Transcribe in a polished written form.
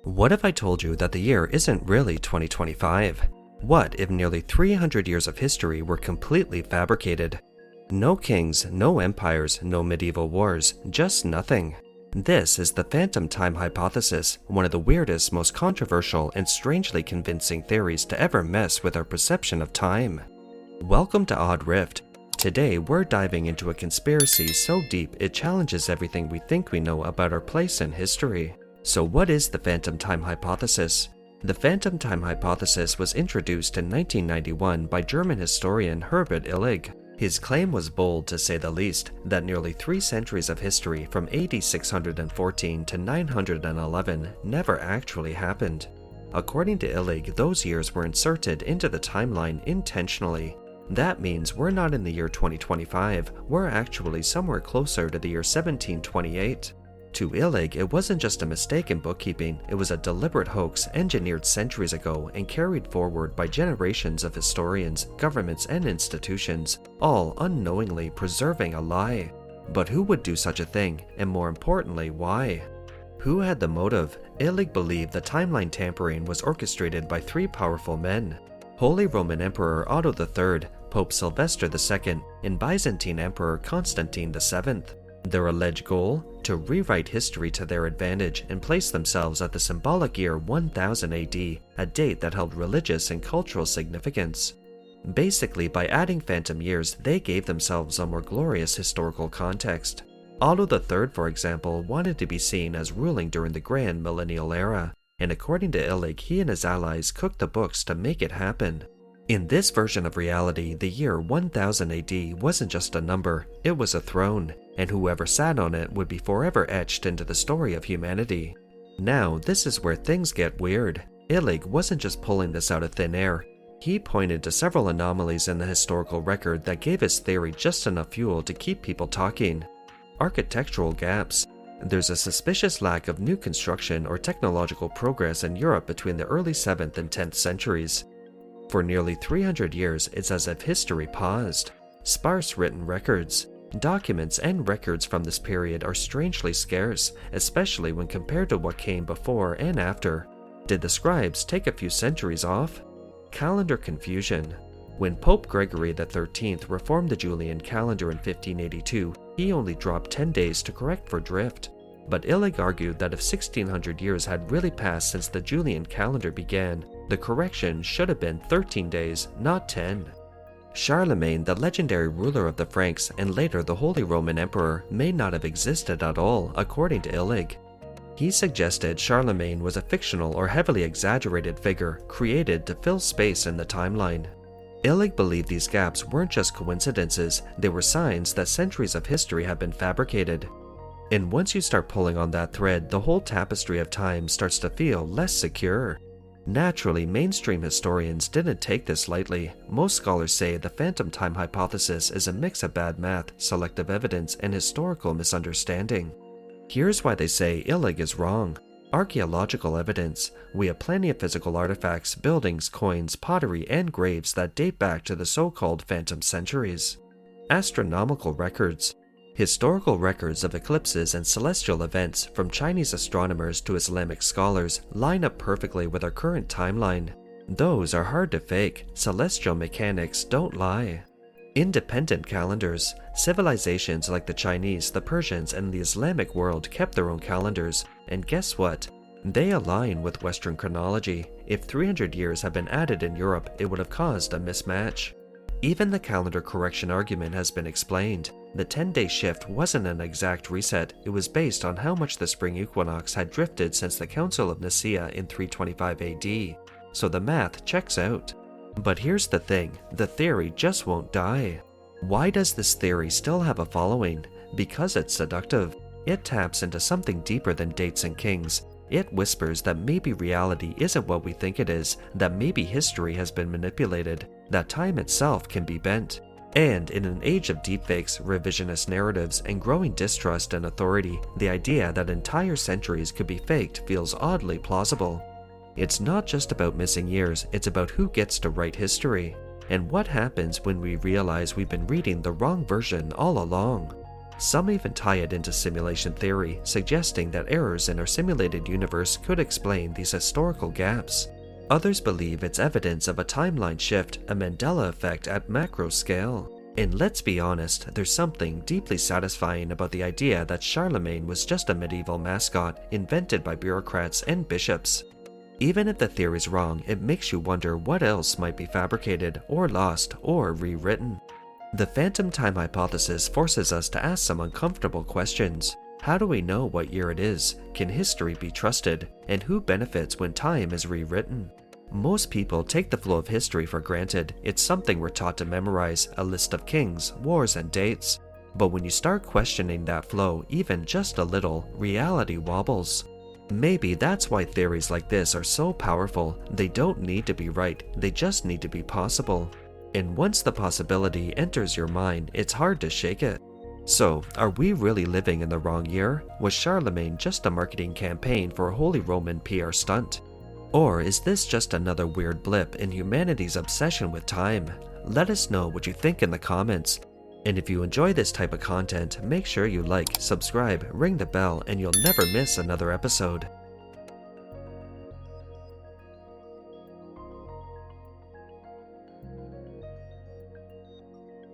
What if I told you that the year isn't really 2025? What if nearly 300 years of history were completely fabricated? No kings, no empires, no medieval wars, just nothing. This is the phantom time hypothesis, one of the weirdest, most controversial, and strangely convincing theories to ever mess with our perception of time. Welcome to Odd Rift. Today we're diving into a conspiracy so deep it challenges everything we think we know about our place in history. So what is the phantom time hypothesis? The phantom time hypothesis was introduced in 1991 by German historian Herbert Illig. His claim was bold, to say the least, that nearly 3 centuries of history from AD 614 to 911 never actually happened. According to Illig, those years were inserted into the timeline intentionally. That means we're not in the year 2025, we're actually somewhere closer to the year 1728. To Illig, it wasn't just a mistake in bookkeeping, it was a deliberate hoax engineered centuries ago and carried forward by generations of historians, governments, and institutions, all unknowingly preserving a lie. But who would do such a thing, and more importantly, why? Who had the motive? Illig believed the timeline tampering was orchestrated by 3 powerful men: Holy Roman Emperor Otto III, Pope Sylvester II, and Byzantine Emperor Constantine VII. Their alleged goal? To rewrite history to their advantage and place themselves at the symbolic year 1000 AD, a date that held religious and cultural significance. Basically, by adding phantom years, they gave themselves a more glorious historical context. Otto III, for example, wanted to be seen as ruling during the Grand Millennial Era, and according to Illig, he and his allies cooked the books to make it happen. In this version of reality, the year 1000 AD wasn't just a number, it was a throne, and whoever sat on it would be forever etched into the story of humanity. Now, this is where things get weird. Illig wasn't just pulling this out of thin air. He pointed to several anomalies in the historical record that gave his theory just enough fuel to keep people talking. Architectural gaps. There's a suspicious lack of new construction or technological progress in Europe between the early 7th and 10th centuries. For nearly 300 years, it's as if history paused. Sparse written records. Documents and records from this period are strangely scarce, especially when compared to what came before and after. Did the scribes take a few centuries off? Calendar confusion. When Pope Gregory XIII reformed the Julian calendar in 1582, he only dropped 10 days to correct for drift. But Illig argued that if 1600 years had really passed since the Julian calendar began, the correction should have been 13 days, not 10. Charlemagne, the legendary ruler of the Franks and later the Holy Roman Emperor, may not have existed at all, according to Illig. He suggested Charlemagne was a fictional or heavily exaggerated figure created to fill space in the timeline. Illig believed these gaps weren't just coincidences, they were signs that centuries of history had been fabricated. And once you start pulling on that thread, the whole tapestry of time starts to feel less secure. Naturally, mainstream historians didn't take this lightly. Most scholars say the phantom time hypothesis is a mix of bad math, selective evidence, and historical misunderstanding. Here's why they say Illig is wrong. Archaeological evidence. We have plenty of physical artifacts, buildings, coins, pottery, and graves that date back to the so-called phantom centuries. Astronomical records. Historical records of eclipses and celestial events, from Chinese astronomers to Islamic scholars, line up perfectly with our current timeline. Those are hard to fake. Celestial mechanics don't lie. Independent calendars. Civilizations like the Chinese, the Persians, and the Islamic world kept their own calendars, and guess what? They align with Western chronology. If 300 years had been added in Europe, it would have caused a mismatch. Even the calendar correction argument has been explained. The 10-day shift wasn't an exact reset, it was based on how much the spring equinox had drifted since the Council of Nicaea in 325 AD, so the math checks out. But here's the thing, the theory just won't die. Why does this theory still have a following? Because it's seductive. It taps into something deeper than dates and kings. It whispers that maybe reality isn't what we think it is, that maybe history has been manipulated, that time itself can be bent. And in an age of deepfakes, revisionist narratives, and growing distrust in authority, the idea that entire centuries could be faked feels oddly plausible. It's not just about missing years, it's about who gets to write history, and what happens when we realize we've been reading the wrong version all along. Some even tie it into simulation theory, suggesting that errors in our simulated universe could explain these historical gaps. Others believe it's evidence of a timeline shift, a Mandela effect at macro scale. And let's be honest, there's something deeply satisfying about the idea that Charlemagne was just a medieval mascot invented by bureaucrats and bishops. Even if the theory's wrong, it makes you wonder what else might be fabricated, or lost, or rewritten. The phantom time hypothesis forces us to ask some uncomfortable questions. How do we know what year it is? Can history be trusted? And who benefits when time is rewritten? Most people take the flow of history for granted. It's something we're taught to memorize, a list of kings, wars, and dates. But when you start questioning that flow even just a little, reality wobbles. Maybe that's why theories like this are so powerful. They don't need to be right, they just need to be possible. And once the possibility enters your mind, it's hard to shake it. So, are we really living in the wrong year? Was Charlemagne just a marketing campaign for a Holy Roman PR stunt? Or is this just another weird blip in humanity's obsession with time? Let us know what you think in the comments. And if you enjoy this type of content, make sure you like, subscribe, ring the bell, and you'll never miss another episode.